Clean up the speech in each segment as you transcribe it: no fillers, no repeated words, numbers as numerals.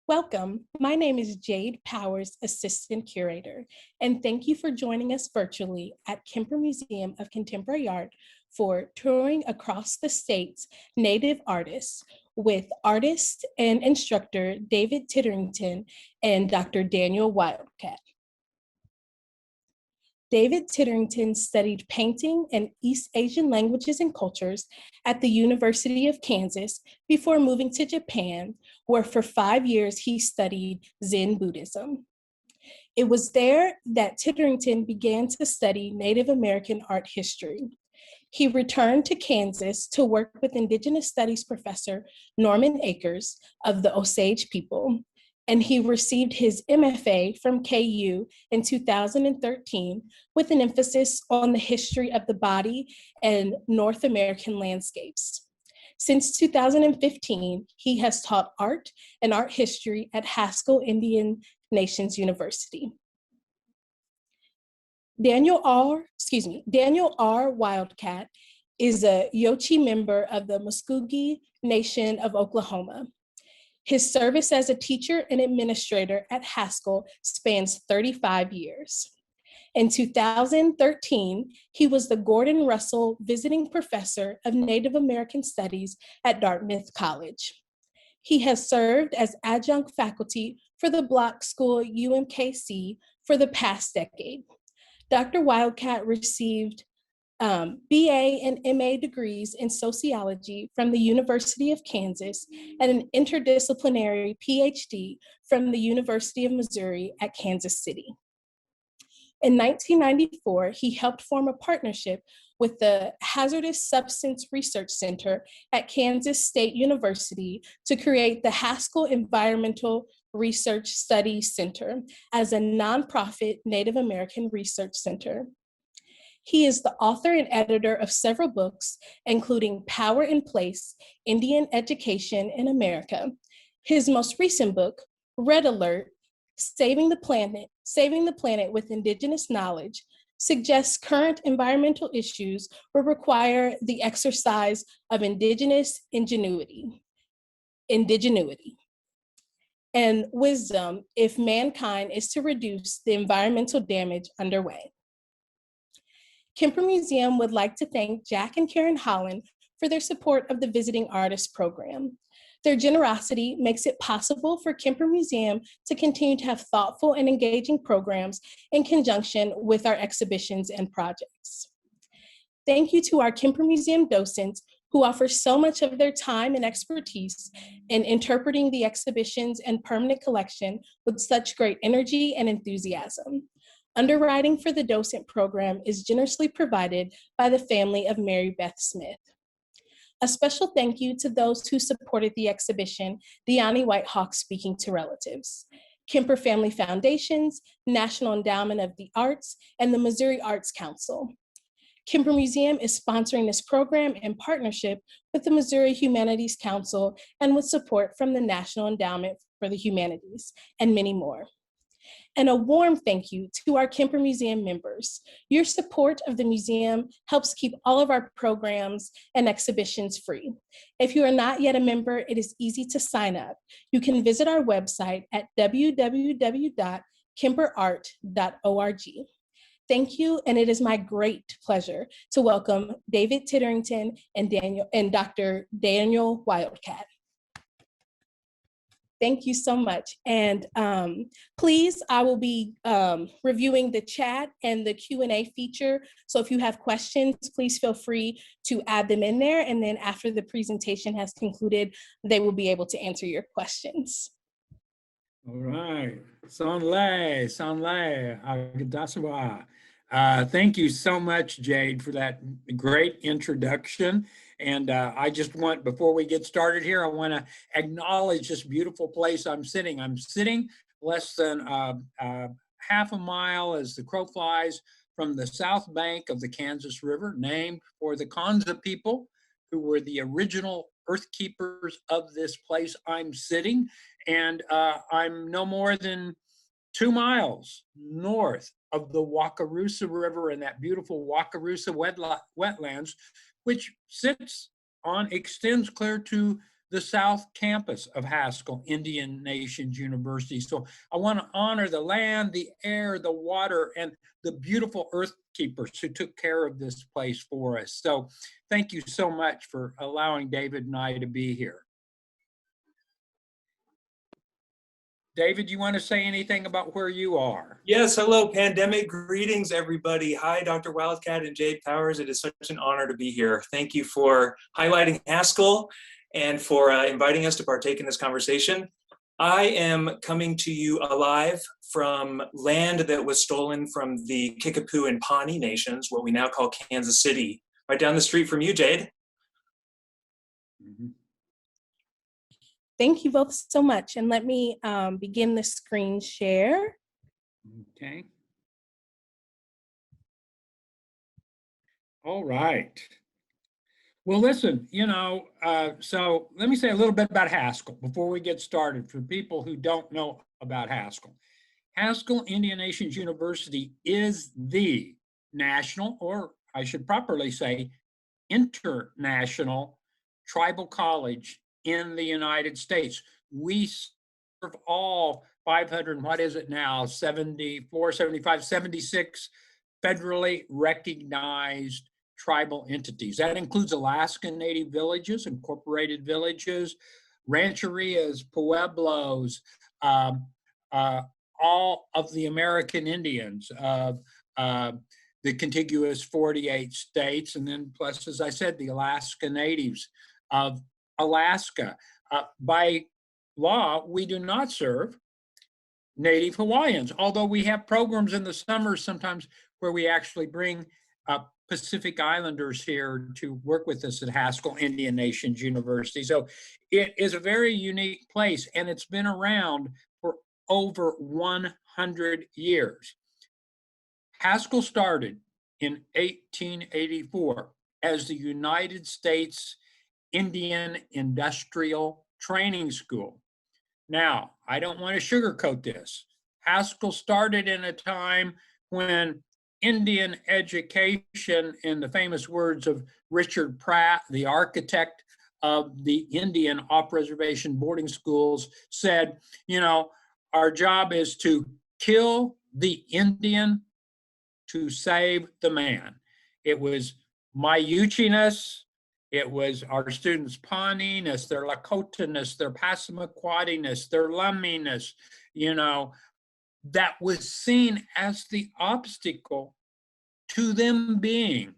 Welcome. My name is Jade Powers, Assistant Curator, and thank you for joining us virtually at Kemper Museum of Contemporary Art for Touring Across the State's Native Artists with artist and instructor David Titterington and Dr. Daniel Wildcat. David Titterington studied painting and East Asian languages and cultures at the University of Kansas before moving to Japan, where for 5 years he studied Zen Buddhism. It was there that Titterington began to study Native American art history. He returned to Kansas to work with Indigenous Studies professor Norman Akers of the Osage people, and he received his MFA from KU in 2013 with an emphasis on the history of the body and North American landscapes. Since 2015, he has taught art and art history at Haskell Indian Nations University. Daniel R. Wildcat is a Yochi member of the Muskogee Nation of Oklahoma. His service as a teacher and administrator at Haskell spans 35 years. In 2013, he was the Gordon Russell Visiting Professor of Native American Studies at Dartmouth College. He has served as adjunct faculty for the Block School UMKC for the past decade. Dr. Wildcat received BA and MA degrees in sociology from the University of Kansas and an interdisciplinary PhD from the University of Missouri at Kansas City. In 1994, he helped form a partnership with the Hazardous Substance Research Center at Kansas State University to create the Haskell Environmental Research Studies Center as a nonprofit Native American research center. He is the author and editor of several books, including Power in Place, Indian Education in America. His most recent book, Red Alert, Saving the Planet with Indigenous Knowledge, suggests current environmental issues will require the exercise of indigenous ingenuity, and wisdom if mankind is to reduce the environmental damage underway. Kemper Museum would like to thank Jack and Karen Holland for their support of the Visiting Artist Program. Their generosity makes it possible for Kemper Museum to continue to have thoughtful and engaging programs in conjunction with our exhibitions and projects. Thank you to our Kemper Museum docents who offer so much of their time and expertise in interpreting the exhibitions and permanent collection with such great energy and enthusiasm. Underwriting for the docent program is generously provided by the family of Mary Beth Smith. A special thank you to those who supported the exhibition, Gianni, Whitehawk Speaking to Relatives, Kemper Family Foundations, National Endowment of the Arts, and the Missouri Arts Council. Kemper Museum is sponsoring this program in partnership with the Missouri Humanities Council and with support from the National Endowment for the Humanities, and many more. And a warm thank you to our Kemper Museum members. Your support of the museum helps keep all of our programs and exhibitions free. If you are not yet a member, it is easy to sign up. You can visit our website at www.kemperart.org. Thank you, and it is my great pleasure to welcome David Titterington and Dr. Daniel Wildcat. Thank you so much. And please, I will be reviewing the chat and the Q&A feature. So if you have questions, please feel free to add them in there. And then after the presentation has concluded, they will be able to answer your questions. All right. Sanlai, Agadasawa. Thank you so much, Jade, for that great introduction. And I just want, before we get started here, I want to acknowledge this beautiful place I'm sitting. I'm sitting less than half a mile as the crow flies from the south bank of the Kansas River, named for the Kanza people, who were the original earth keepers of this place I'm sitting. And I'm no more than 2 miles north of the Wakarusa River and that beautiful Wakarusa wetlands, which extends clear to the South Campus of Haskell Indian Nations University. So I want to honor the land, the air, the water, and the beautiful earth keepers who took care of this place for us. So thank you so much for allowing David and I to be here. David, you want to say anything about where you are? Yes, hello, pandemic greetings, everybody. Hi, Dr. Wildcat and Jade Powers. It is such an honor to be here. Thank you for highlighting Haskell and for inviting us to partake in this conversation. I am coming to you alive from land that was stolen from the Kickapoo and Pawnee nations, what we now call Kansas City, right down the street from you, Jade. Mhm. Thank you both so much. And let me begin the screen share. Okay. All right. Well, listen, so let me say a little bit about Haskell before we get started for people who don't know about Haskell. Haskell Indian Nations University is the national, or I should properly say, international tribal college in the United States. We serve all 500, what is it now, 74, 75, 76 federally recognized tribal entities. That includes Alaskan Native villages, incorporated villages, rancherias, pueblos, all of the American Indians of the contiguous 48 states, and then plus, as I said, the Alaska Natives of Alaska. By law, we do not serve Native Hawaiians, although we have programs in the summers sometimes where we actually bring Pacific Islanders here to work with us at Haskell Indian Nations University. So it is a very unique place, and it's been around for over 100 years. Haskell started in 1884 as the United States Indian Industrial Training School. Now, I don't want to sugarcoat this. Haskell started in a time when Indian education, in the famous words of Richard Pratt, the architect of the Indian off-reservation boarding schools, said, our job is to kill the Indian to save the man. It was Mayuchi-ness, it was our students' Pawnee-ness, their Lakota-ness, their Passamaquoddy-ness, their Lummi-ness, that was seen as the obstacle to them being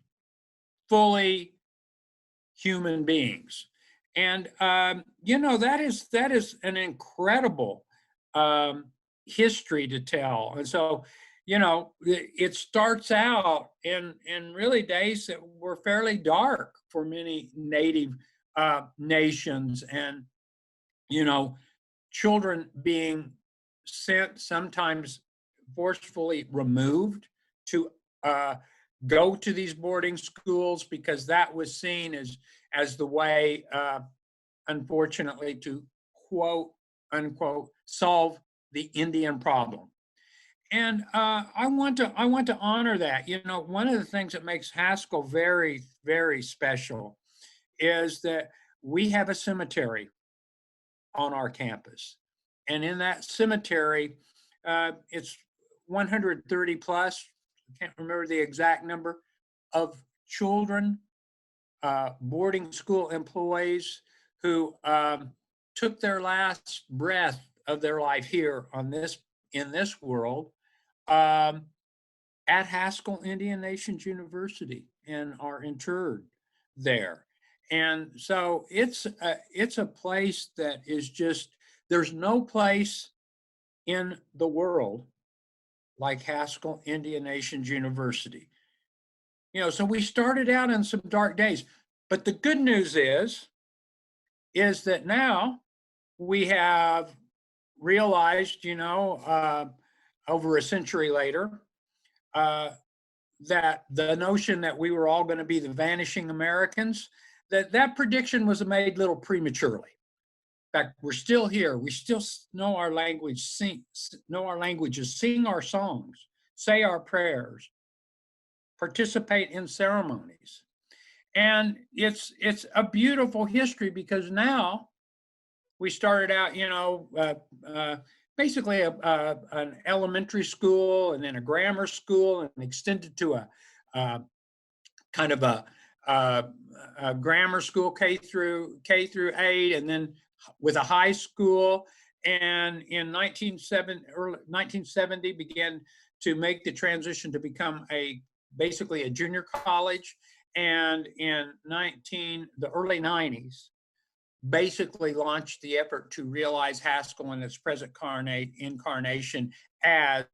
fully human beings. And, that is an incredible history to tell. And so, it starts out in really days that were fairly dark for many Native nations, and, children being sent, sometimes forcefully removed to go to these boarding schools because that was seen as the way, unfortunately, to quote unquote solve the Indian problem. And I want to honor that. One of the things that makes Haskell very, very special is that we have a cemetery on our campus. And in that cemetery, it's 130 plus, I can't remember the exact number, of children, boarding school employees who took their last breath of their life here in this world at Haskell Indian Nations University and are interred there. And so it's a place that is just, there's no place in the world like Haskell Indian Nations University. So we started out in some dark days, but the good news is that now we have realized, over a century later, that the notion that we were all going to be the vanishing Americans, that prediction was made a little prematurely. In fact, we're still here. We still know our language, know our languages, sing our songs, say our prayers, participate in ceremonies. And it's a beautiful history because now we started out, basically an elementary school and then a grammar school and extended to a kind of a grammar school K through 8, and then with a high school. And in 1970 began to make the transition to become basically a junior college. And in the early 90s, basically launched the effort to realize Haskell in its present incarnation as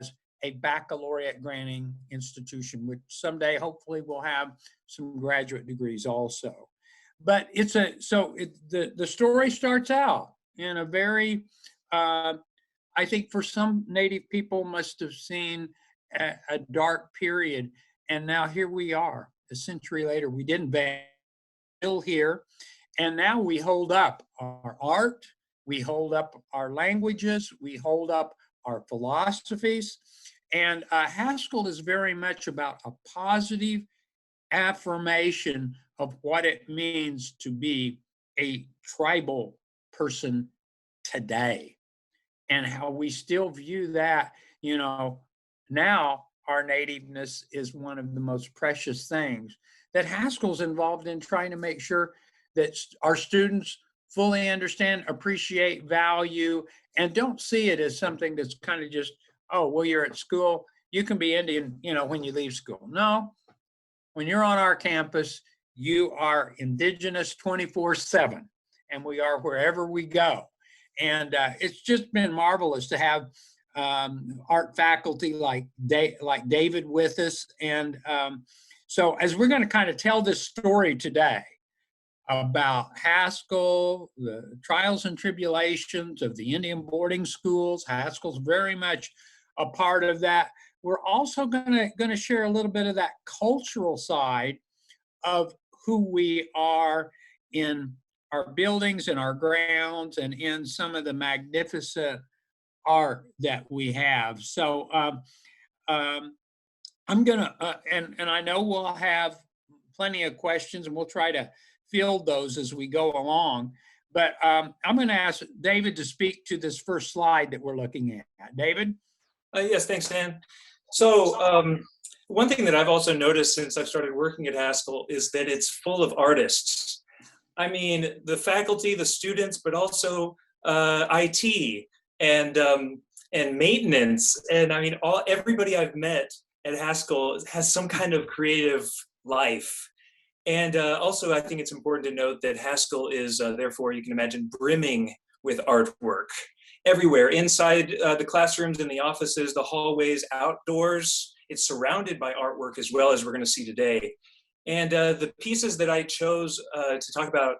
a baccalaureate granting institution, which someday hopefully will have some graduate degrees also. But the story starts out in a very, I think for some Native people must have seen a dark period. And now here we are, a century later. We didn't still here. And now we hold up our art, we hold up our languages, we hold up our philosophies. And Haskell is very much about a positive affirmation of what it means to be a tribal person today, and how we still view that, now our nativeness is one of the most precious things that Haskell's involved in trying to make sure that our students fully understand, appreciate, value, and don't see it as something that's kind of just, oh, well, you're at school, you can be Indian, when you leave school. No, when you're on our campus, you are Indigenous 24/7, and we are wherever we go. And it's just been marvelous to have art faculty like David with us. And so as we're going to kind of tell this story today about Haskell, the trials and tribulations of the Indian boarding schools, Haskell's very much a part of that. We're also going to share a little bit of that cultural side of who we are in our buildings and our grounds and in some of the magnificent art that we have. So I'm going to, and I know we'll have plenty of questions, and we'll try to field those as we go along. But I'm going to ask David to speak to this first slide that we're looking at. David? Yes, thanks, Dan. So one thing that I've also noticed since I've started working at Haskell is that it's full of artists. I mean, the faculty, the students, but also IT and maintenance. And I mean, everybody I've met at Haskell has some kind of creative life. And also, I think it's important to note that Haskell is, therefore, you can imagine, brimming with artwork everywhere, inside the classrooms, in the offices, the hallways, outdoors. It's surrounded by artwork as well, as we're going to see today. And the pieces that I chose to talk about,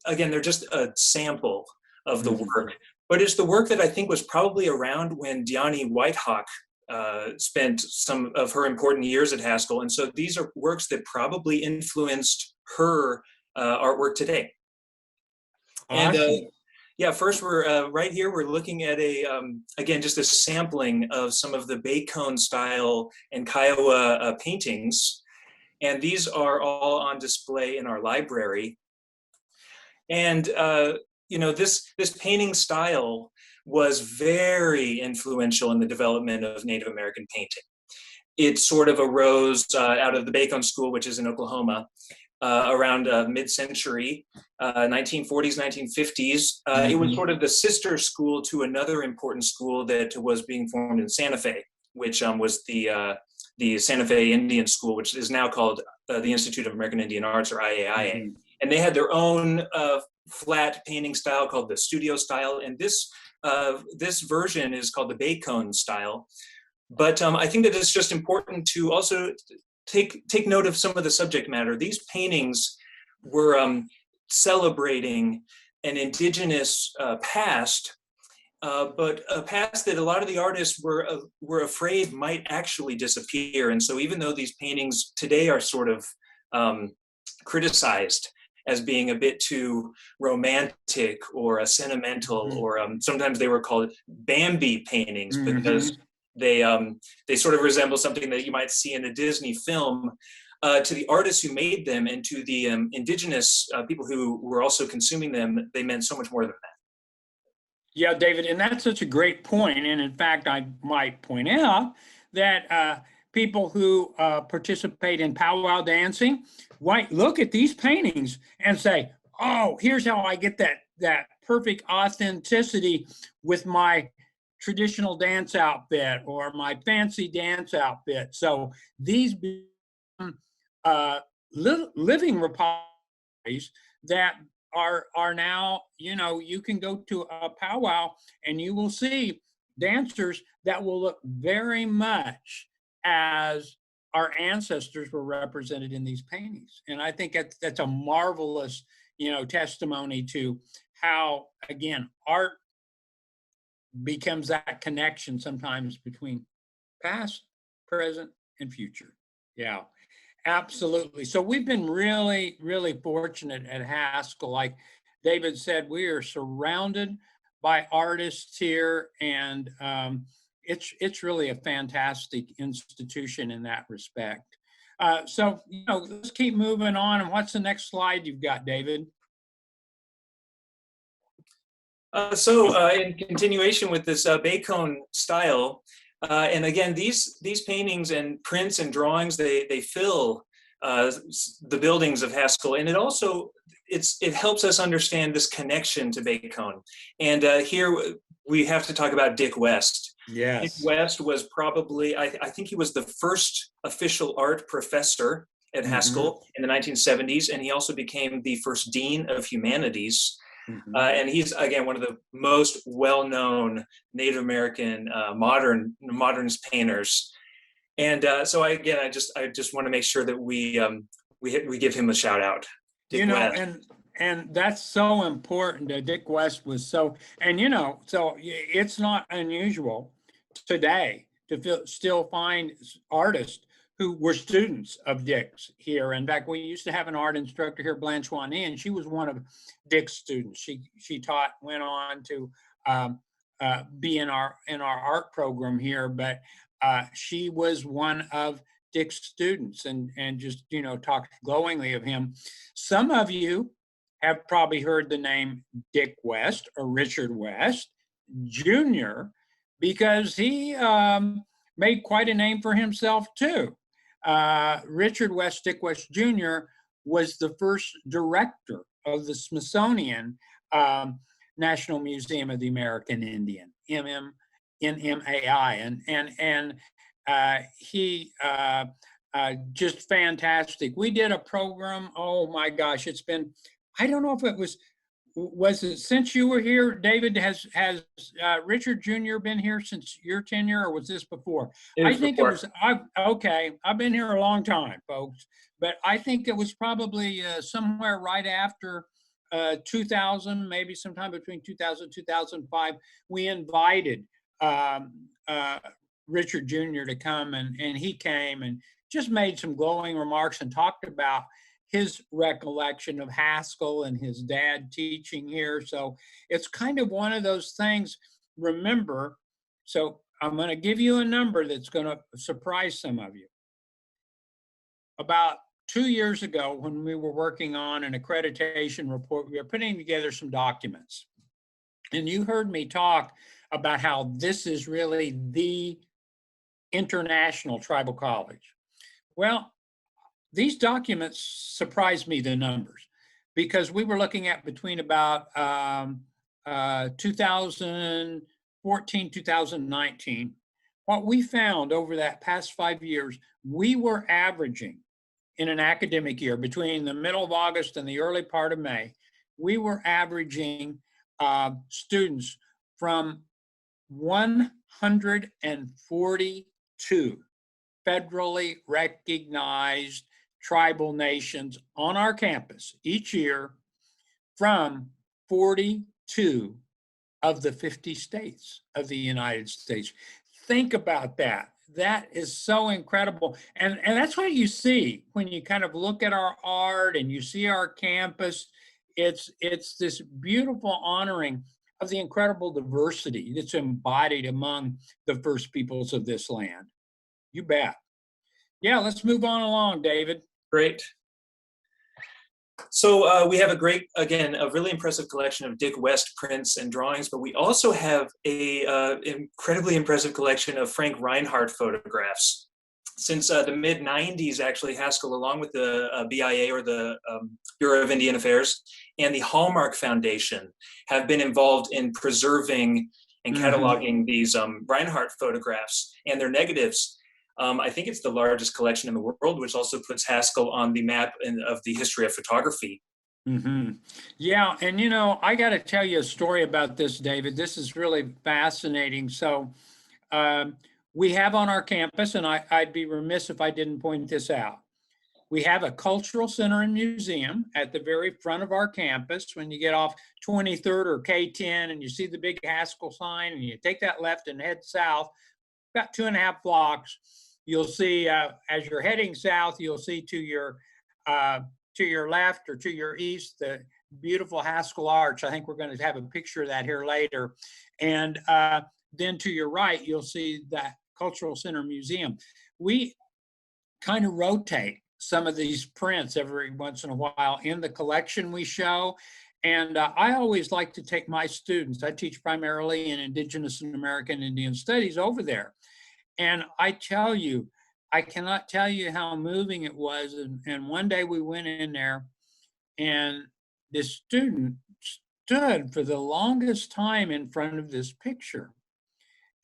again, they're just a sample of the work, but it's the work that I think was probably around when Gianni Whitehawk spent some of her important years at Haskell. And so these are works that probably influenced her artwork today. Awesome. And yeah, first we're right here, we're looking at again, just a sampling of some of the Bacone style and Kiowa paintings. And these are all on display in our library. And this painting style was very influential in the development of Native American painting. It sort of arose out of the Bacone School, which is in Oklahoma, around mid-century, 1940s, 1950s. It was sort of the sister school to another important school that was being formed in Santa Fe, which was the Santa Fe Indian School, which is now called the Institute of American Indian Arts, or IAIA. And they had their own flat painting style called the studio style. And this version is called the Bacone style. But I think that it's just important to also take note of some of the subject matter. These paintings were celebrating an indigenous past, but a past that a lot of the artists were afraid might actually disappear. And so even though these paintings today are sort of criticized as being a bit too romantic or sentimental, or sometimes they were called Bambi paintings because they sort of resemble something that you might see in a Disney film. To the artists who made them and to the indigenous people who were also consuming them, they meant so much more than that. Yeah, David, and that's such a great point. And in fact, I might point out that people who participate in powwow dancing might look at these paintings and say, "Oh, here's how I get that perfect authenticity with my traditional dance outfit or my fancy dance outfit." So these become living repositories that are now, you can go to a powwow and you will see dancers that will look very much as our ancestors were represented in these paintings. And I think that's a marvelous, testimony to how, again, art becomes that connection sometimes between past, present, and future. Yeah. Absolutely. So we've been really, really fortunate at Haskell. Like David said, we are surrounded by artists here, and it's really a fantastic institution in that respect. So let's keep moving on. And what's the next slide you've got, David? In continuation with this Bacone style, and again, these paintings and prints and drawings, they fill the buildings of Haskell, and it helps us understand this connection to Bacone. And here we have to talk about Dick West. Yes. Dick West was probably, I think he was the first official art professor at Haskell in the 1970s, and he also became the first dean of humanities. And he's, again, one of the most well-known Native American modernist painters. And so I just want to make sure that we give him a shout out. Dick West. And that's so important. Dick West was so it's not unusual today to still find artists who were students of Dick's here. In fact, we used to have an art instructor here, Blanche Gianni, and she was one of Dick's students. She went on to be in our art program here, but she was one of Dick's students, and just talked glowingly of him. Some of you have probably heard the name Dick West or Richard West Jr. because he made quite a name for himself too. Richard West, Dick West Jr. was the first director of the Smithsonian National Museum of the American Indian, NMAI, and he just fantastic. We did a program. Oh my gosh, it's been, I don't know if it was it since you were here, David? Has Richard Jr. been here since your tenure, or was this before? I think before. It was. Okay, I've been here a long time, folks, but I think it was probably somewhere right after 2000, maybe sometime between 2000 and 2005. We invited Richard Jr. to come, and he came and just made some glowing remarks and talked about his recollection of Haskell and his dad teaching here. So it's kind of one of those things. Remember, so I'm going to give you a number that's going to surprise some of you. About 2 years ago, when we were working on an accreditation report, we were putting together some documents. And you heard me talk about how this is really the international tribal college. Well, these documents surprised me, the numbers, because we were looking at between about 2014, 2019. What we found over that past 5 years, we were averaging in an academic year between the middle of August and the early part of May, we were averaging students from 142 federally recognized tribal nations on our campus each year from 42 of the 50 states of the United States. Think about that. That is so incredible. And that's what you see when you kind of look at our art and you see our campus. It's this beautiful honoring of the incredible diversity that's embodied among the first peoples of this land. You bet. Yeah, let's move on along, David. Great. So we have a great, again, a really impressive collection of Dick West prints and drawings, but we also have a incredibly impressive collection of Frank Reinhardt photographs. Since the mid-90s, actually, Haskell, along with the BIA, or the Bureau of Indian Affairs, and the Hallmark Foundation, have been involved in preserving and cataloging these Reinhardt photographs and their negatives. I think it's the largest collection in the world, which also puts Haskell on the map of the history of photography. Yeah, and I got to tell you a story about this, David. This is really fascinating. So we have on our campus, and I'd be remiss if I didn't point this out, we have a cultural center and museum at the very front of our campus. When you get off 23rd or K10 and you see the big Haskell sign and you take that left and head south, about 2.5 blocks, you'll see, as you're heading south, you'll see to your left or to your east, the beautiful Haskell Arch. I think we're going to have a picture of that here later. And then to your right, you'll see that Cultural Center Museum. We kind of rotate some of these prints every once in a while in the collection we show. And I always like to take my students, I teach primarily in Indigenous and American Indian Studies over there. And I tell you, I cannot tell you how moving it was. And one day we went in there and this student stood for the longest time in front of this picture.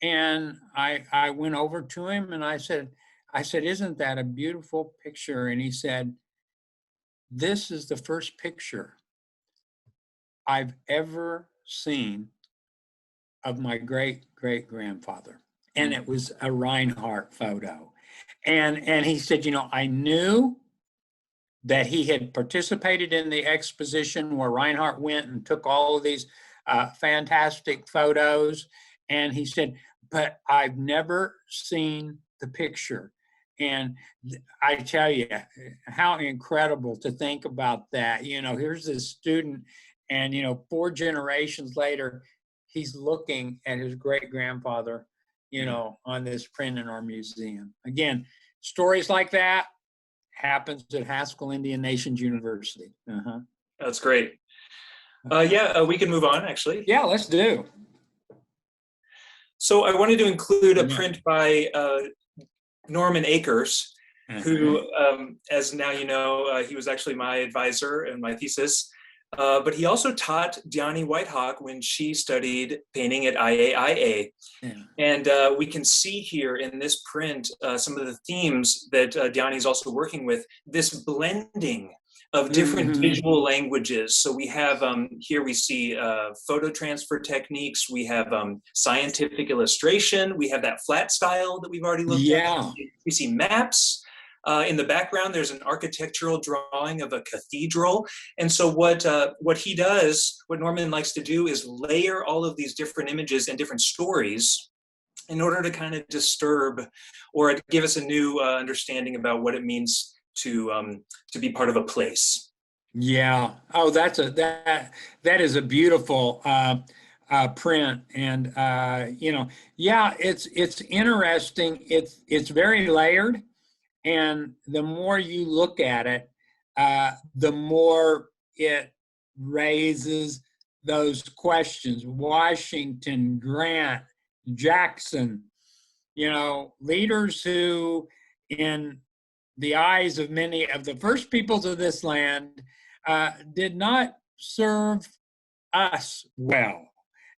And I went over to him and I said, isn't that a beautiful picture? And he said, this is the first picture I've ever seen of my great-great-grandfather. And it was a Reinhardt photo. And he said, I knew that he had participated in the exposition where Reinhardt went and took all of these fantastic photos. And he said, but I've never seen the picture. And I tell you, how incredible to think about that. Here's this student and, 4 generations later, he's looking at his great-grandfather, on this print in our museum. Again, stories like that happens at Haskell Indian Nations University. That's great. We can move on, actually. Yeah, let's do. So I wanted to include a print by Norman Akers, who, as now you know, he was actually my advisor in my thesis. But he also taught Gianni Whitehawk when she studied painting at IAIA. And we can see here in this print some of the themes that Gianni is also working with, this blending of different visual languages. So we have, here we see photo transfer techniques, we have scientific illustration, we have that flat style that we've already looked at. We see maps. In the background, there's an architectural drawing of a cathedral. And so what he does, what Norman likes to do, is layer all of these different images and different stories in order to kind of disturb or give us a new understanding about what it means to be part of a place. Yeah. Oh, that is a beautiful print. And it's interesting. It's very layered. And the more you look at it, the more it raises those questions. Washington, Grant, Jackson, leaders who, in the eyes of many of the first peoples of this land, did not serve us well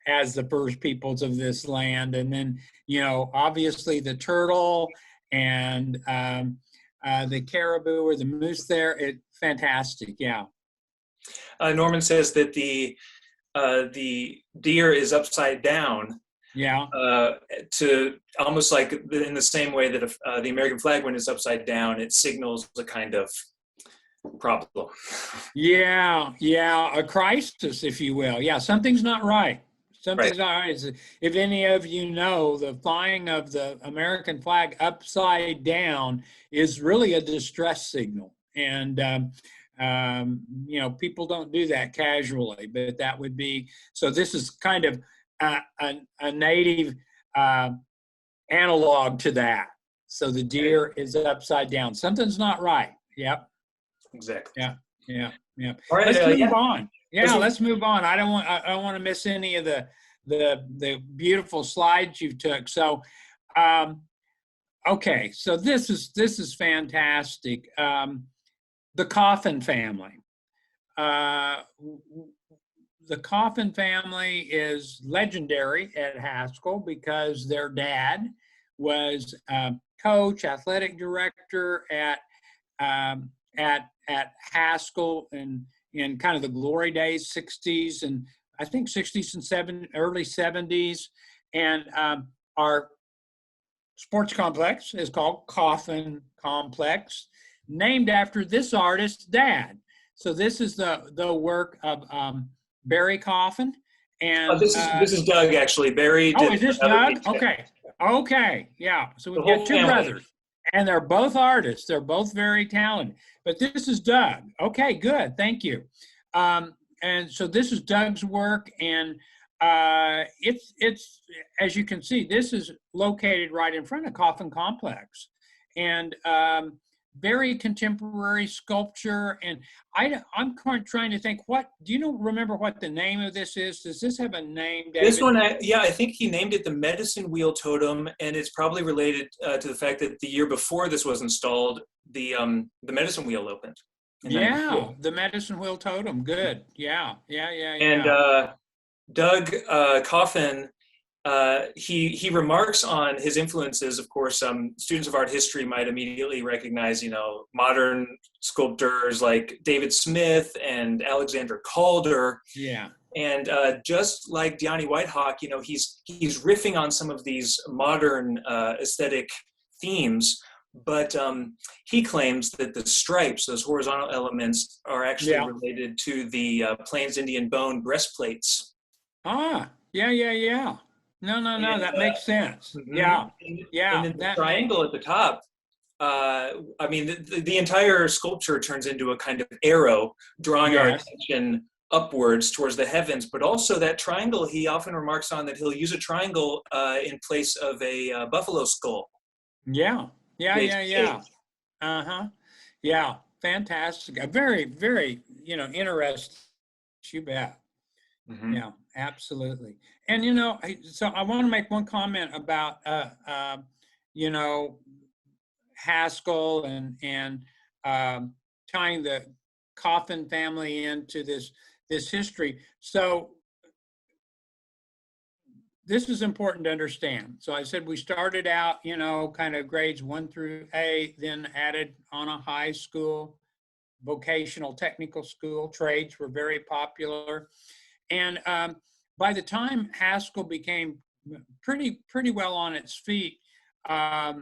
as the first peoples of this land. And then, obviously the turtle and the caribou or the moose there, fantastic, yeah. Norman says that the deer is upside down. Yeah. To almost like in the same way that if the American flag, when it's upside down, it signals a kind of problem. Yeah, a crisis, if you will. Yeah, something's not right. Something's not right. If any of you know, the flying of the American flag upside down is really a distress signal. And, people don't do that casually, but that would be, so this is kind of a native analog to that. So the deer is upside down. Something's not right. Yep. Exactly. Yeah. Yeah. All right, Let's move yeah. on. Yeah, let's move on. I don't want to miss any of the beautiful slides you took. So, okay, so this is fantastic. The Coffin family. The Coffin family is legendary at Haskell because their dad was coach, athletic director at Haskell in kind of the glory days, 60s and I think 60s and early 70s. And our sports complex is called Coffin Complex, named after this artist's dad. So this is the work of Barry Coffin. And this is Doug, actually. Barry. Oh, is this Doug? Okay, yeah. So we've got two brothers, and they're both artists. They're both very talented. But this is Doug. Okay, good. Thank you. And so this is Doug's work, and it's as you can see, this is located right in front of Coffin Complex, and very contemporary sculpture. And I'm trying to think, what do you remember what the name of this is? Does this have a name, David? This one, I think he named it the Medicine Wheel Totem, and it's probably related to the fact that the year before this was installed, the Medicine Wheel opened. Yeah, the Medicine Wheel Totem. Good. Yeah. And Doug Coffin, he remarks on his influences. Of course, students of art history might immediately recognize, modern sculptors like David Smith and Alexander Calder. Yeah. And just like Gianni Whitehawk, he's riffing on some of these modern aesthetic themes. But he claims that the stripes, those horizontal elements, are actually related to the Plains Indian bone breastplates. Ah, yeah. No, that makes sense. Yeah. And then the triangle at the top, the entire sculpture turns into a kind of arrow, drawing our attention upwards towards the heavens. But also that triangle, he often remarks on that he'll use a triangle in place of a buffalo skull. Yeah. Yeah, fantastic. A very, very, interesting. You bet. Mm-hmm. Yeah, absolutely. And, so I want to make one comment about, Haskell and tying the Coffin family into this history. So this is important to understand. So I said we started out, kind of grades 1 through 8, then added on a high school, vocational technical school. Trades were very popular. And by the time Haskell became pretty well on its feet, by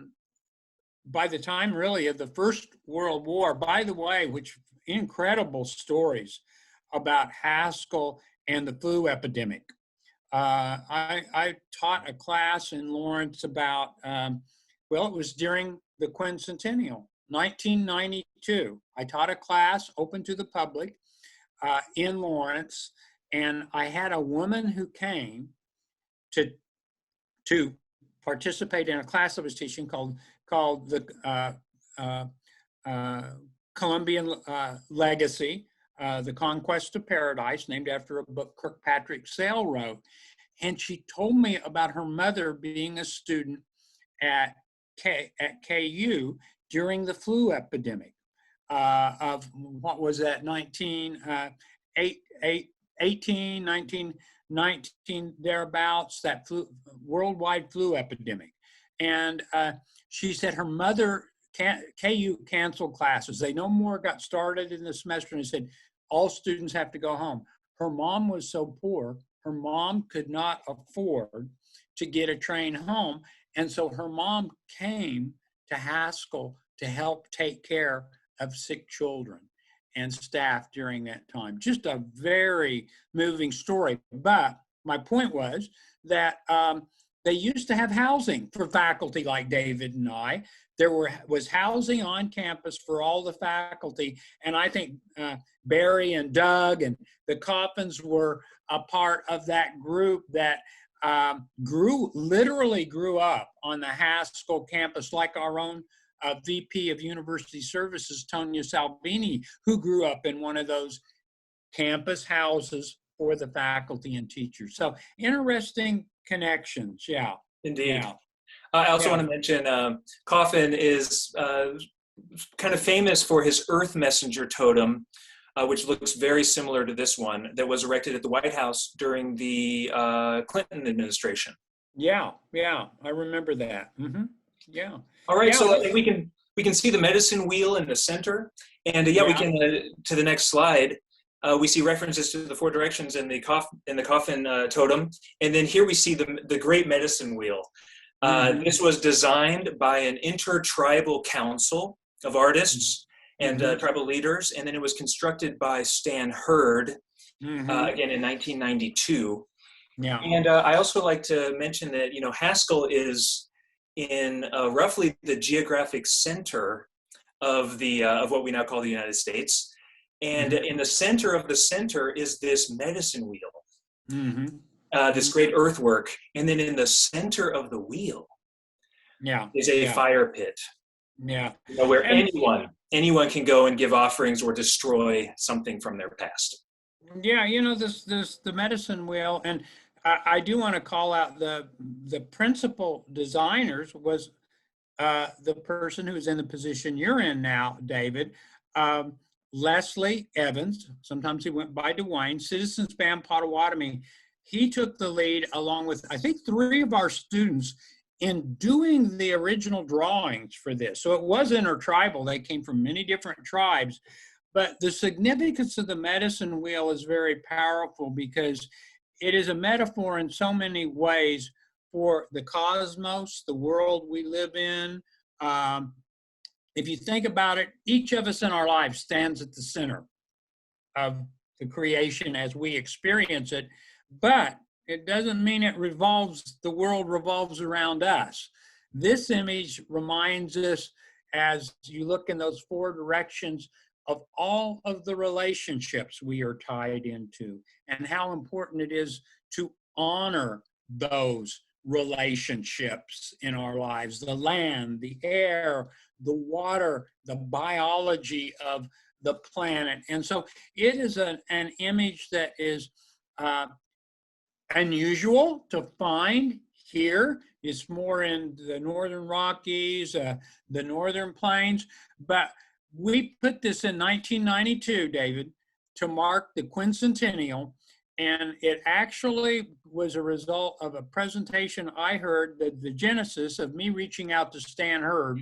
the time really of the First World War, by the way, which incredible stories about Haskell and the flu epidemic. I taught a class in Lawrence about, it was during the quincentennial, 1992. I taught a class open to the public in Lawrence, and I had a woman who came to participate in a class I was teaching called the Columbian Legacy, The Conquest of Paradise, named after a book Kirkpatrick Sale wrote. And she told me about her mother being a student at KU during the flu epidemic of what was that, 1919, thereabouts, that worldwide flu epidemic. And she said her mother, KU canceled classes. They no more got started in the semester, and said all students have to go home. Her mom was so poor, her mom could not afford to get a train home. And so her mom came to Haskell to help take care of sick children and staff during that time. Just a very moving story. But my point was that they used to have housing for faculty like David and I. There was housing on campus for all the faculty. And I think Barry and Doug and the Coffins were a part of that group that literally grew up on the Haskell campus like our own VP of University Services, Tonya Salvini, who grew up in one of those campus houses for the faculty and teachers. So interesting connections, yeah. Indeed. Yeah. I also want to mention Coffin is kind of famous for his Earth Messenger totem, which looks very similar to this one that was erected at the White House during the Clinton administration. Yeah, yeah, I remember that. Mm-hmm. Yeah. All right, yeah, so I think we can see the medicine wheel in the center, and we can to the next slide. We see references to the 4 directions in the coffin totem, and then here we see the great medicine wheel. This was designed by an intertribal council of artists and tribal leaders, and then it was constructed by Stan Hurd again in 1992. Yeah. And I also like to mention that Haskell is in roughly the geographic center of what we now call the United States. And in the center of the center is this medicine wheel, this great earthwork. And then in the center of the wheel is a fire pit. Yeah. Where anyone can go and give offerings or destroy something from their past. Yeah, this the medicine wheel, and I do want to call out the principal designers was the person who's in the position you're in now, David. Leslie Evans, sometimes he went by Dwayne, Citizens Band Potawatomi. He took the lead along with, I think, 3 of our students in doing the original drawings for this. So it was intertribal. They came from many different tribes. But the significance of the medicine wheel is very powerful because it is a metaphor in so many ways for the cosmos, the world we live in. If you think about it, each of us in our lives stands at the center of the creation as we experience it, but it doesn't mean the world revolves around us. This image reminds us, as you look in those 4 directions, of all of the relationships we are tied into and how important it is to honor those relationships in our lives, the land, the air, the water, the biology of the planet. And so it is an image that is unusual to find here. It's more in the Northern Rockies, the Northern Plains, but we put this in 1992, David, to mark the quincentennial, and it actually was a result of a presentation I heard, the genesis of me reaching out to Stan Hurd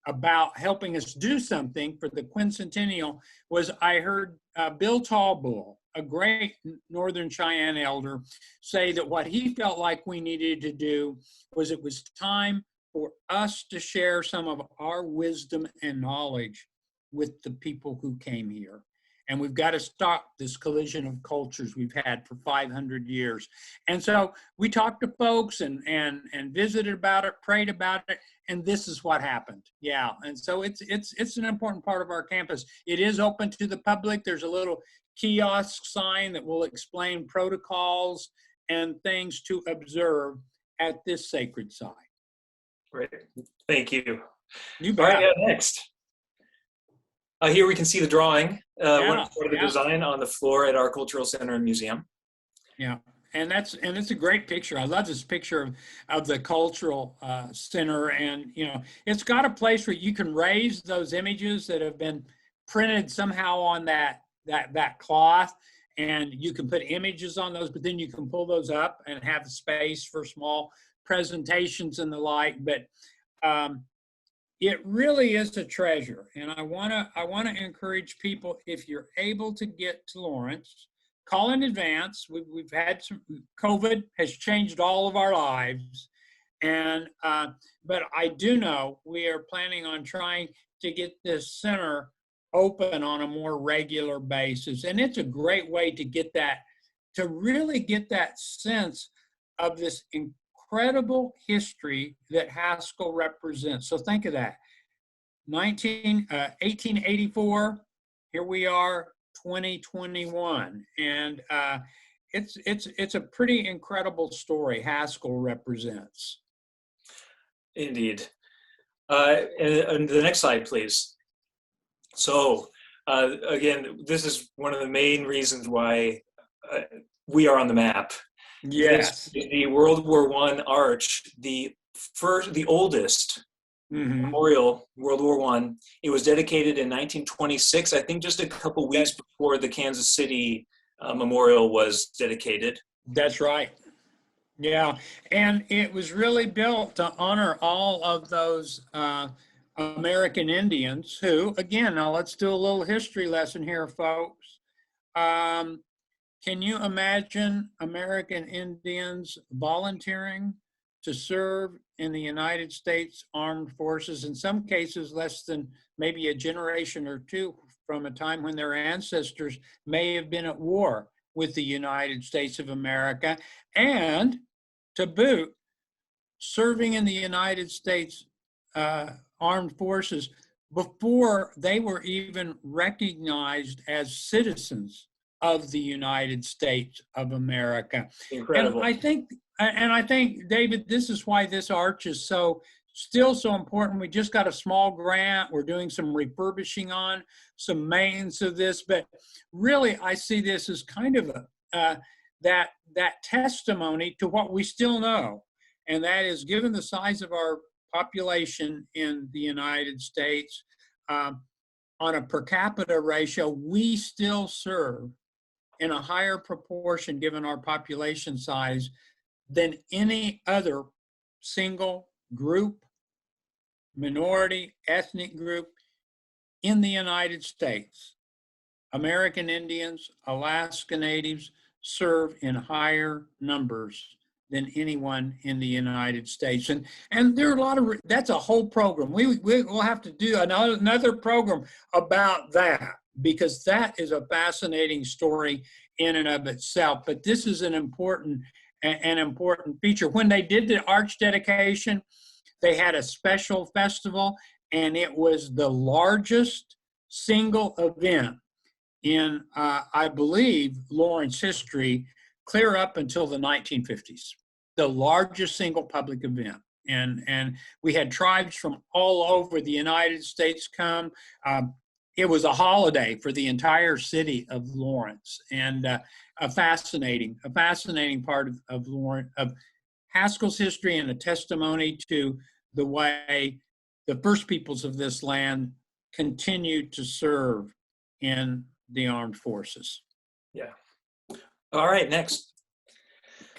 about helping us do something for the quincentennial. Was I heard Bill Tallbull, a great Northern Cheyenne elder, say that what he felt like we needed to do was it was time for us to share some of our wisdom and knowledge with the people who came here. And we've got to stop this collision of cultures we've had for 500 years. And so we talked to folks and visited about it, prayed about it, and this is what happened. Yeah, and so it's an important part of our campus. It is open to the public. There's a little kiosk sign that will explain protocols and things to observe at this sacred site. Great, thank you. You bet. All right, next. Here we can see the drawing, one part of the design on the floor at our Cultural Center and Museum. Yeah, and it's a great picture. I love this picture of the Cultural Center, and it's got a place where you can raise those images that have been printed somehow on that cloth, and you can put images on those, but then you can pull those up and have space for small presentations and the like. But it really is a treasure, and I want to encourage people, if you're able to get to Lawrence, call in advance. We've had some, COVID has changed all of our lives, and but I do know we are planning on trying to get this center open on a more regular basis, and it's a great way to get that, to really get that sense of this incredible history that Haskell represents. So think of that, 1884, here we are, 2021, and it's a pretty incredible story Haskell represents. Indeed. And the next slide, please. So again, this is one of the main reasons why we are on the map. Yes. This is the World War I arch, the oldest memorial, World War I. It was dedicated in 1926, I think just a couple weeks before the Kansas City memorial was dedicated. That's right. Yeah, and it was really built to honor all of those American Indians who, again, now let's do a little history lesson here, folks. Can you imagine American Indians volunteering to serve in the United States Armed Forces, in some cases less than maybe a generation or two from a time when their ancestors may have been at war with the United States of America, and to boot, serving in the United States Armed Forces before they were even recognized as citizens of the United States of America. Incredible. And I think, David, this is why this arch is still so important. We just got a small grant. We're doing some refurbishing on some mains of this, but really I see this as kind of that testimony to what we still know. And that is, given the size of our population in the United States, on a per capita ratio, we still serve in a higher proportion, given our population size, than any other single group, minority, ethnic group in the United States. American Indians, Alaska Natives serve in higher numbers than anyone in the United States. And there are a lot of, that's a whole program. We'll have to do another program about that, because that is a fascinating story in and of itself. But this is an important feature. When they did the arch dedication, they had a special festival, and it was the largest single event in, I believe, Lawrence history, clear up until the 1950s. The largest single public event. And we had tribes from all over the United States come. It was a holiday for the entire city of Lawrence, and a fascinating part of Haskell's history, and a testimony to the way the first peoples of this land continued to serve in the armed forces. Yeah. All right, next.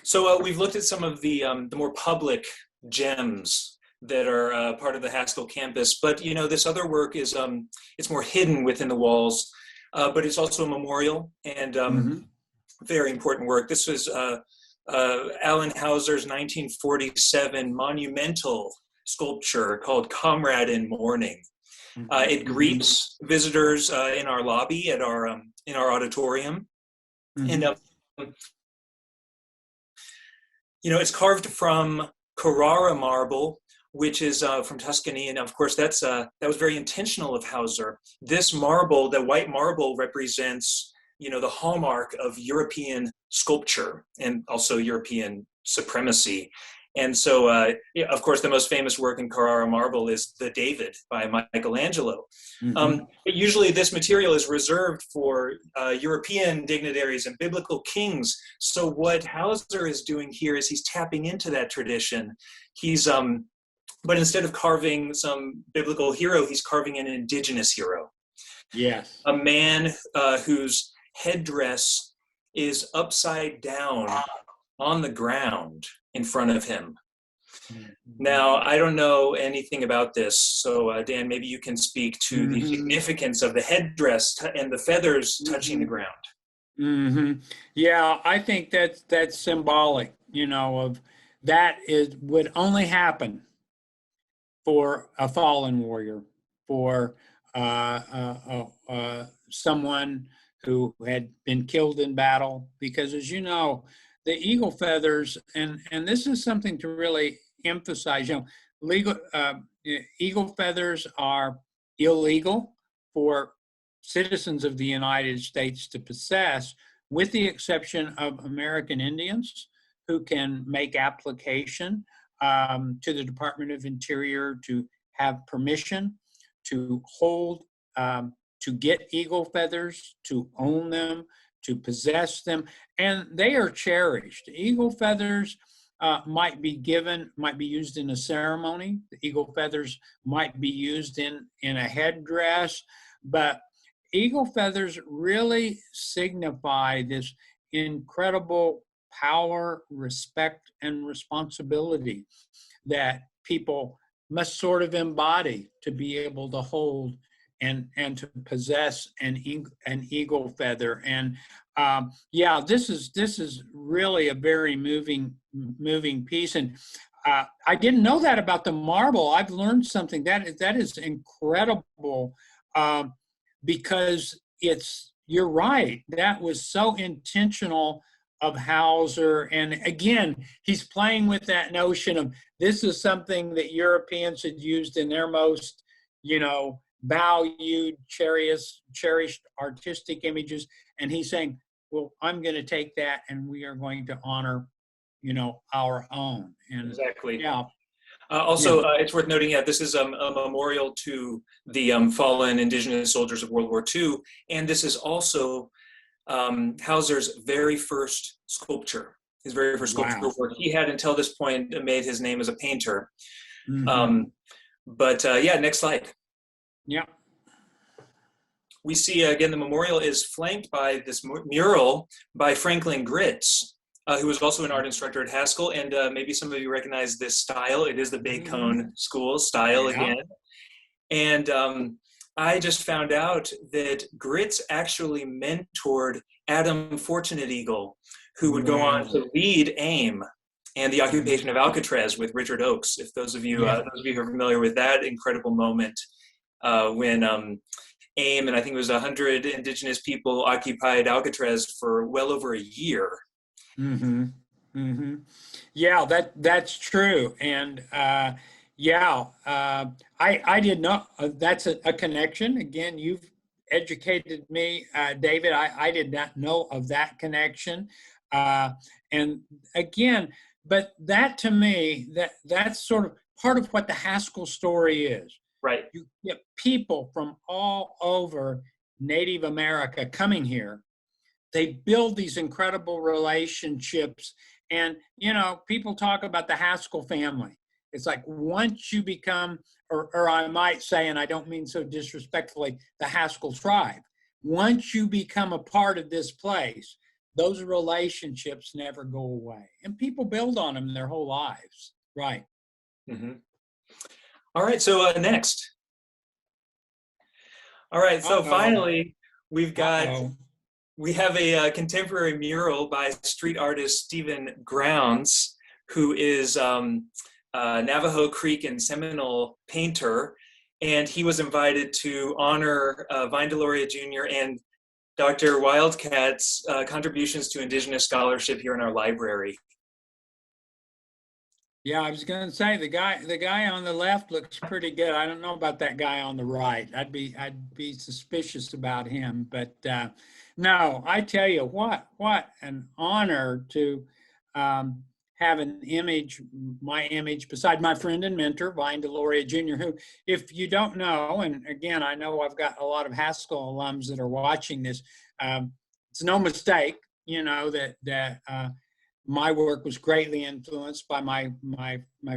So we've looked at some of the more public gems that are part of the Haskell campus, but this other work is it's more hidden within the walls, but it's also a memorial and very important work. This was Alan Hauser's 1947 monumental sculpture called Comrade in Mourning. It greets visitors in our lobby at in our auditorium, and it's carved from Carrara marble, which is from Tuscany, and of course that was very intentional of Hauser. This marble, the white marble, represents the hallmark of European sculpture and also European supremacy. And so, of course, the most famous work in Carrara marble is the David by Michelangelo. But usually this material is reserved for European dignitaries and biblical kings. So what Hauser is doing here is he's tapping into that tradition. But instead of carving some biblical hero, he's carving an indigenous hero. Yes. A man whose headdress is upside down on the ground in front of him. Now, I don't know anything about this, so Dan, maybe you can speak to the significance of the headdress and the feathers touching the ground. Yeah, I think that's symbolic, of that would only happen for a fallen warrior, for someone who had been killed in battle, because as you know, the eagle feathers, and this is something to really emphasize, eagle feathers are illegal for citizens of the United States to possess, with the exception of American Indians, who can make application to the Department of Interior to have permission to hold, to get eagle feathers, to own them, to possess them, and they are cherished. Eagle feathers might be used in a ceremony. The eagle feathers might be used in a headdress, but eagle feathers really signify this incredible power, respect, and responsibility that people must sort of embody to be able to hold and to possess an eagle feather. And yeah, this is really a very moving piece. And I didn't know that about the marble. I've learned something that is incredible, because you're right. That was so intentional of Hauser. And again, he's playing with that notion of this is something that Europeans had used in their most, valued, cherished artistic images. And he's saying, well, I'm going to take that and we are going to honor, our own. And exactly. Yeah. Also, it's worth noting that this is a memorial to the fallen Indigenous soldiers of World War II. And this is also Hauser's very first sculpture, his very first sculptural work. He had, until this point, made his name as a painter. Mm-hmm. Yeah, next slide. Yeah. We see, again, the memorial is flanked by this mural by Franklin Gritz, who was also an art instructor at Haskell. And maybe some of you recognize this style. It is the Bacone School style again. And I just found out that Gritz actually mentored Adam Fortunate Eagle, who would go on to lead AIM and the occupation of Alcatraz with Richard Oakes. If those of you are familiar with that incredible moment when AIM, and I think it was 100 indigenous people, occupied Alcatraz for well over a year. Mm-hmm. Mm-hmm. Yeah, that's true. And I did not, that's a connection. Again, you've educated me, David. I did not know of that connection. And again, but that to me, that's sort of part of what the Haskell story is. Right. You get people from all over Native America coming here. They build these incredible relationships. And, people talk about the Haskell family. It's like once you become, or I might say, and I don't mean so disrespectfully, the Haskell tribe. Once you become a part of this place, those relationships never go away. And people build on them their whole lives. Right. Mm-hmm. All right, so next. All right, so finally, we have a contemporary mural by street artist Stephen Grounds, who is Navajo Creek and Seminole painter, and he was invited to honor Vine Deloria Jr. and Dr. Wildcat's contributions to Indigenous scholarship here in our library. Yeah, I was going to say the guy on the left looks pretty good. I don't know about that guy on the right. I'd be suspicious about him. But no, I tell you what an honor to have an image, my image, beside my friend and mentor, Vine Deloria Jr., who, if you don't know, and again, I know I've got a lot of Haskell alums that are watching this. It's no mistake, that my work was greatly influenced by my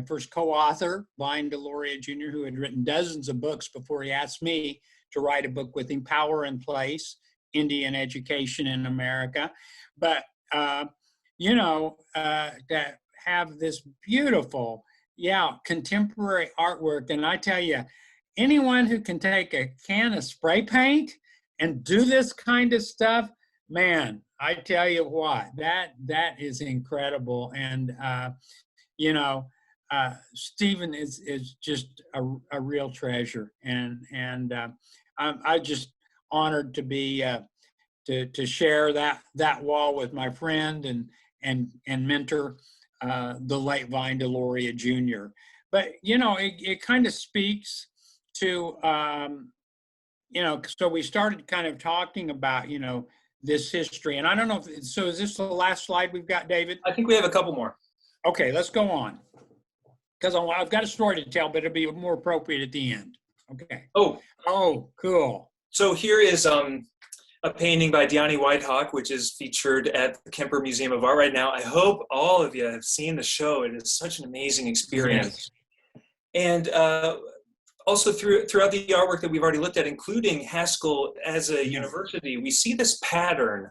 first co-author, Vine Deloria Jr., who had written dozens of books before he asked me to write a book with him, Power and Place, Indian Education in America. But, to have this beautiful, contemporary artwork. And I tell you, anyone who can take a can of spray paint and do this kind of stuff, man, I tell you what, that is incredible. And, Stephen is just a real treasure. And I'm just honored to be, to share that wall with my friend and mentor, the late Vine Deloria Jr. But, it kind of speaks to, so we started kind of talking about, this history. And I don't know so is this the last slide we've got, David? I think we have a couple more. Okay, let's go on. because I've got a story to tell, but it'll be more appropriate at the end. Okay. Oh, Oh, cool. so here is a painting by Gianni Whitehawk, which is featured at the Kemper Museum of Art right now. I hope all of you have seen the show. It is such an amazing experience. Yes. And also throughout the artwork that we've already looked at, including Haskell as a university, we see this pattern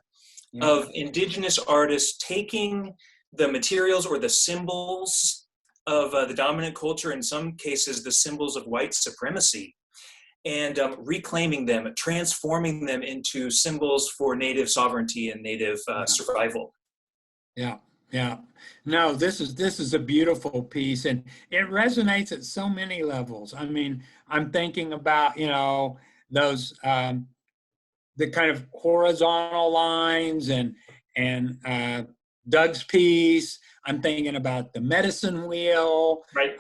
of Indigenous artists taking the materials or the symbols of the dominant culture, in some cases the symbols of white supremacy, and reclaiming them, transforming them into symbols for Native sovereignty and Native survival. Yeah, yeah. No, this is a beautiful piece, and it resonates at so many levels. I mean, I'm thinking about, those the kind of horizontal lines and Doug's piece. I'm thinking about the medicine wheel, right.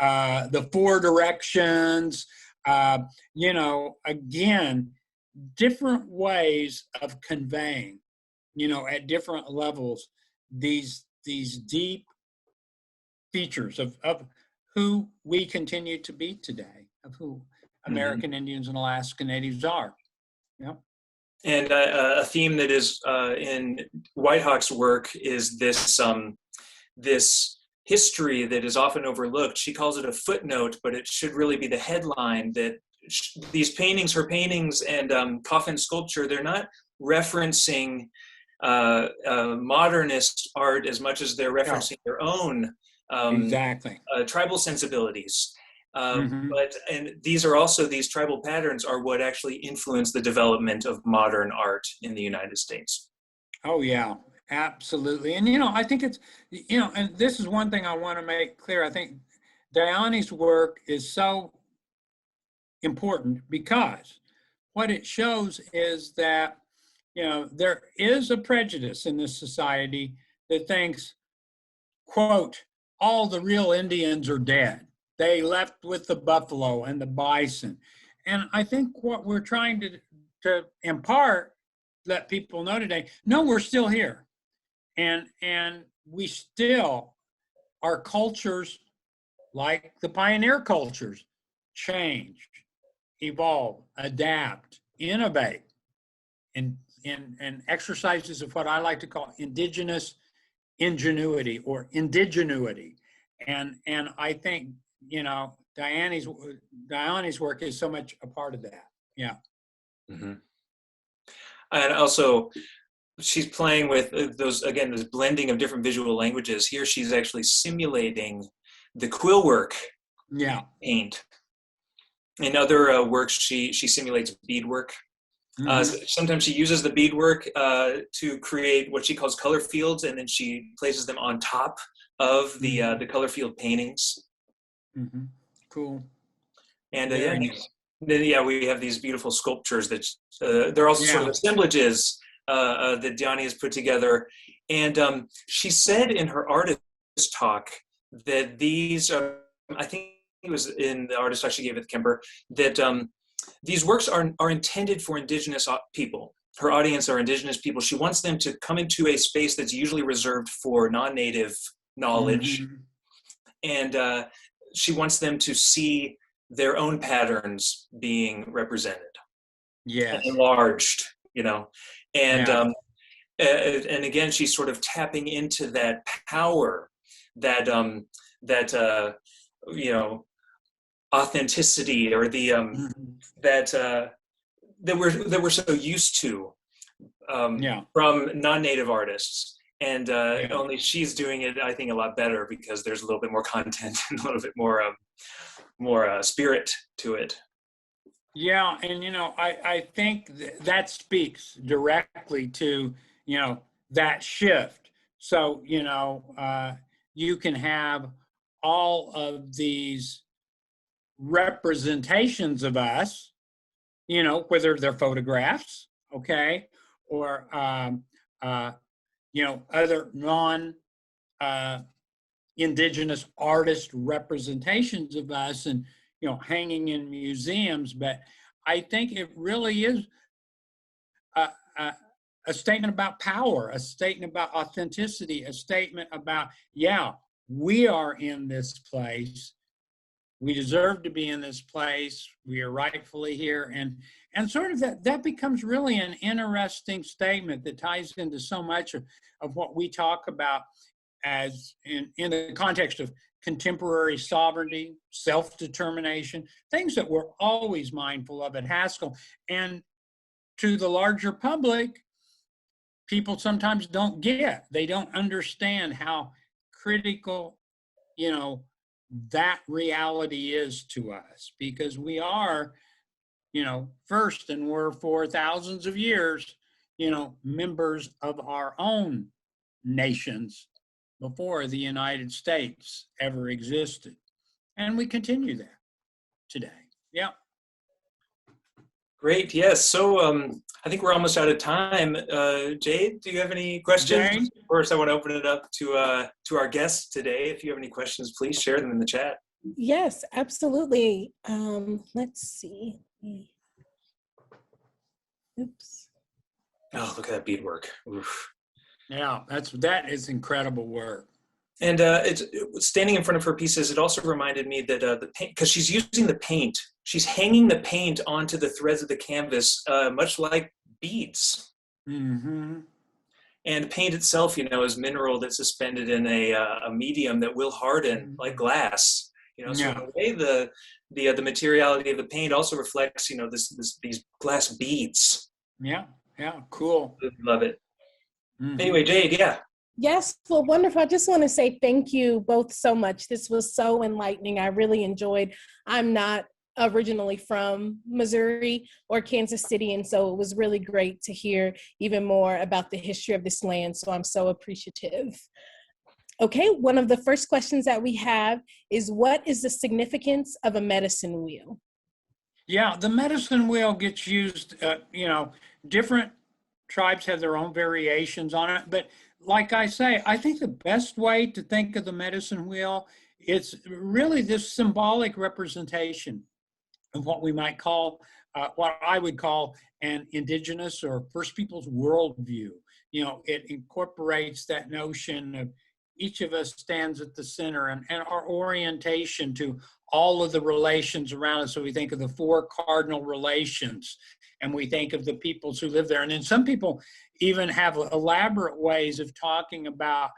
The four directions. Again, different ways of conveying, at different levels, these deep features of who we continue to be today, of who American Indians and Alaska Natives are. Yeah. And a theme that is in Whitehawk's work is this history that is often overlooked. She calls it a footnote, but it should really be the headline, that these paintings, her paintings and Coffin sculpture, they're not referencing modernist art as much as they're referencing their own exactly tribal sensibilities. Mm-hmm. And these tribal patterns are what actually influence the development of modern art in the United States. Oh yeah, absolutely. And I think it's, and this is one thing I want to make clear. I think Gianni's work is so important because what it shows is that, there is a prejudice in this society that thinks, quote, all the real Indians are dead. They left with the buffalo and the bison. And I think what we're trying to impart, let people know today, no, we're still here. And we still, our cultures, like the pioneer cultures, change, evolve, adapt, innovate, and exercises of what I like to call indigenous ingenuity or indigenuity. And I think, Gianni's work is so much a part of that. Yeah. Mm-hmm. And also, she's playing with this blending of different visual languages. Here she's actually simulating the quill work. Yeah. Paint. In other works, she simulates beadwork. Mm-hmm. Sometimes she uses the beadwork to create what she calls color fields, and then she places them on top of the color field paintings. Mm-hmm. Cool. And we have these beautiful sculptures that they're also sort of assemblages that Gianni has put together. And she said in her artist talk that these, I think it was in the artist talk she gave at the Kemper, that these works are intended for Indigenous people. Her audience are Indigenous people. She wants them to come into a space that's usually reserved for non-native knowledge. Mm-hmm. And she wants them to see their own patterns being represented. Yeah. Enlarged, And again, she's sort of tapping into that power, that authenticity, or the that we're so used to from non-native artists, and only she's doing it, I think, a lot better because there's a little bit more content and a little bit more spirit to it. Yeah, and I think that speaks directly to that shift. So you can have all of these representations of us, whether they're photographs, okay, or other non-Indigenous artist representations of us, and hanging in museums. But I think it really is a statement about power, a statement about authenticity, a statement about, we are in this place We deserve to be in this place. We are rightfully here. And sort of that becomes really an interesting statement that ties into so much of what we talk about as in the context of contemporary sovereignty, self-determination, things that we're always mindful of at Haskell. And to the larger public, people sometimes don't get. They don't understand how critical, that reality is to us, because we are, first, and we're for thousands of years, members of our own nations before the United States ever existed. And we continue that today. Yeah. Great. Yes. So I think we're almost out of time. Jade, do you have any questions? Jade? First, I want to open it up to our guests today. If you have any questions, please share them in the chat. Yes, absolutely. Let's see. Oops. Oh, look at that beadwork. Oof. Yeah, that is incredible work. And it's standing in front of her pieces. It also reminded me that the paint, because she's using the paint, she's hanging the paint onto the threads of the canvas, much like beads. Mm-hmm. And paint itself, is mineral that's suspended in a medium that will harden like glass. So in a way, the materiality of the paint also reflects, these glass beads. Yeah, cool. Love it. Mm-hmm. Anyway, Jade, yeah. Yes, well, wonderful. I just want to say thank you both so much. This was so enlightening. I really enjoyed. I'm not originally from Missouri or Kansas City, and so it was really great to hear even more about the history of this land. So I'm so appreciative. Okay, one of the first questions that we have is, what is the significance of a medicine wheel? Yeah, the medicine wheel gets used, different tribes have their own variations on it, but like I say, I think the best way to think of the medicine wheel is really this symbolic representation of what we might call, what I would call an indigenous or First Peoples worldview. It incorporates that notion of each of us stands at the center, and our orientation to all of the relations around us. So we think of the four cardinal relations, and we think of the peoples who live there. And then some people even have elaborate ways of talking about,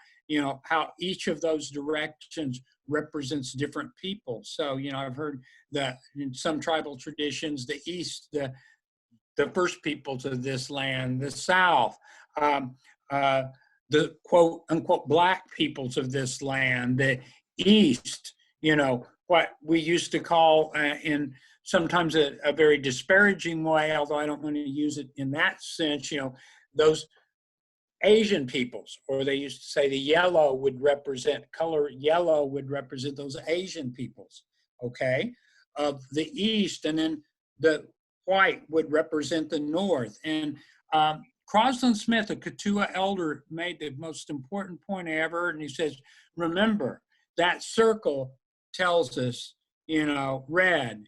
how each of those directions represents different people. So, I've heard that in some tribal traditions, the East, the first peoples of this land, the South, the quote unquote Black peoples of this land, the East, what we used to call in sometimes a very disparaging way, although I don't want to use it in that sense, those Asian peoples, or they used to say the yellow would represent, color yellow would represent those Asian peoples, okay, of the East, and then the white would represent the North. And Crosland Smith, a Katua elder, made the most important point ever, and he says, remember, that circle tells us, red,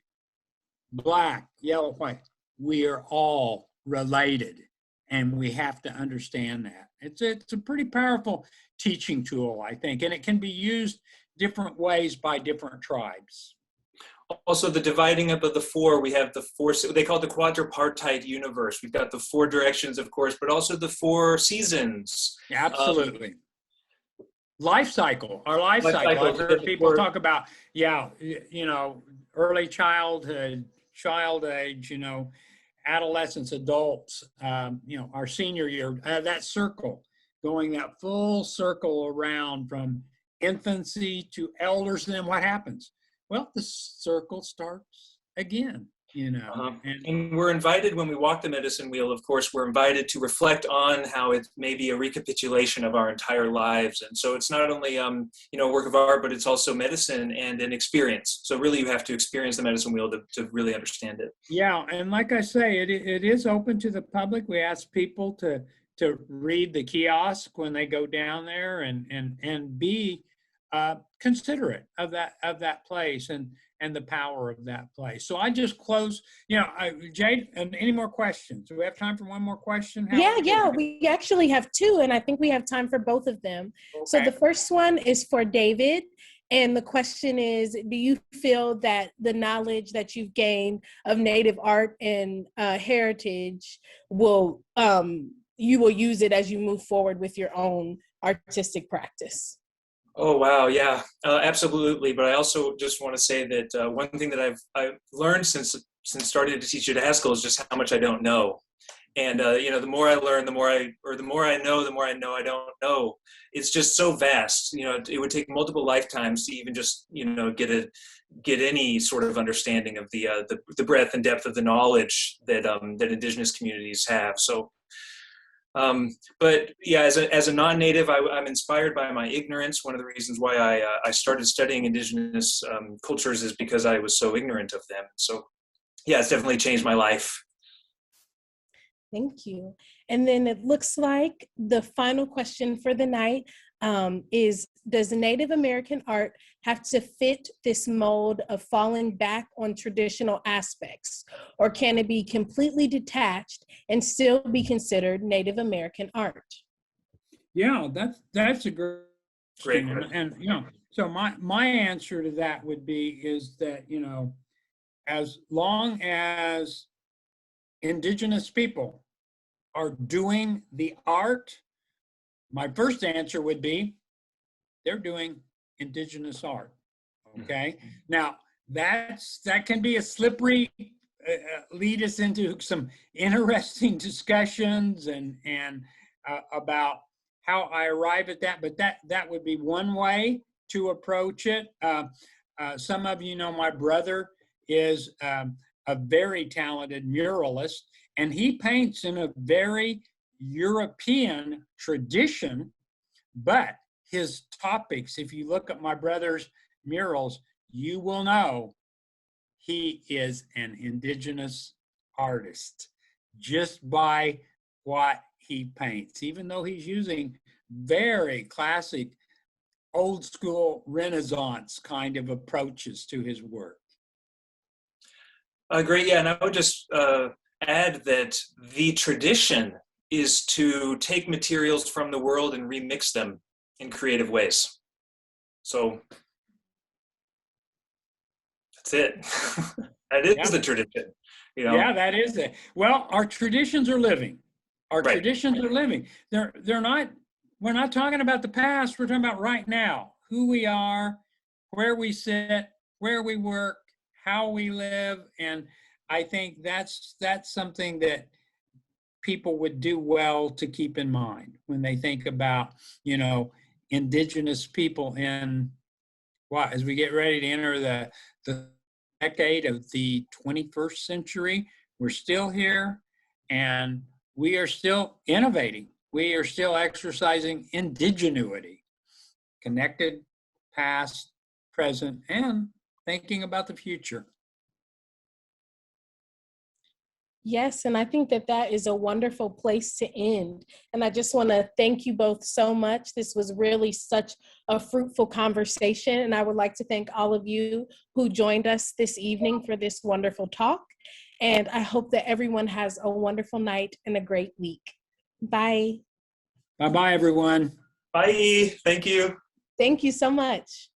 black, yellow, white, we are all related, and we have to understand that. It's a pretty powerful teaching tool, I think, and it can be used different ways by different tribes. Also, the dividing up of the four, we have the four, they call it the quadripartite universe. We've got the four directions, of course, but also the four seasons. Absolutely. Life cycle, our life cycle. I've heard people talk about, early childhood, child age, adolescence, adults, our senior year, that circle, going that full circle around from infancy to elders, and then what happens? Well, the circle starts again, And we're invited, when we walk the medicine wheel, of course, we're invited to reflect on how it may be a recapitulation of our entire lives. And so it's not only, a work of art, but it's also medicine and an experience. So really you have to experience the medicine wheel to really understand it. Yeah, and like I say, it is open to the public. We ask people to read the kiosk when they go down there and be considerate of that place and the power of that place. So I just close, Jade, any more questions? Do we have time for one more question? Yeah, we actually have two, and I think we have time for both of them. Okay. So the first one is for David, And the question is, do you feel that the knowledge that you've gained of Native art and heritage will, you will use it as you move forward with your own artistic practice? Oh, wow. Yeah, absolutely. But I also just want to say that one thing that I've learned since starting to teach at Haskell is just how much I don't know. And you know, the more I learn, the more I know, the more I know I don't know. It's just so vast. You know, it would take multiple lifetimes to even just, you know, get any sort of understanding of the breadth and depth of the knowledge that that Indigenous communities have. So, but yeah, as a non-native, I'm inspired by my ignorance. One of the reasons why I started studying Indigenous cultures is because I was so ignorant of them. So, yeah, it's definitely changed my life. Thank you. And then it looks like the final question for the night is, does Native American art have to fit this mold of falling back on traditional aspects, or can it be completely detached and still be considered Native American art? Yeah, that's a great question. Great. And you know, so my answer to that would be is that, you know, as long as Indigenous people are doing the art, my first answer would be they're doing Indigenous art. Okay. Now that can be a slippery lead us into some interesting discussions and about how I arrive at that. But that would be one way to approach it. Some of you know my brother is a very talented muralist, and he paints in a very European tradition, but his topics, if you look at my brother's murals, you will know he is an Indigenous artist just by what he paints, even though he's using very classic, old school Renaissance kind of approaches to his work. Great, yeah, and I would just add that the tradition is to take materials from the world and remix them in creative ways. So that's it. That is the tradition. You know? Yeah, that is it. Well, our traditions are living. Our traditions are living. They're not. We're not talking about the past. We're talking about right now. Who we are, where we sit, where we work, how we live, and I think that's something that people would do well to keep in mind when they think about, you know, Indigenous people in what, as we get ready to enter the decade of the 21st century. We're still here, and we are still innovating. We are still exercising indigenuity, connected, past, present, and thinking about the future. Yes, and I think that is a wonderful place to end. And I just want to thank you both so much. This was really such a fruitful conversation. And I would like to thank all of you who joined us this evening for this wonderful talk. And I hope that everyone has a wonderful night and a great week. Bye. Bye-bye, everyone. Bye. Thank you. Thank you so much.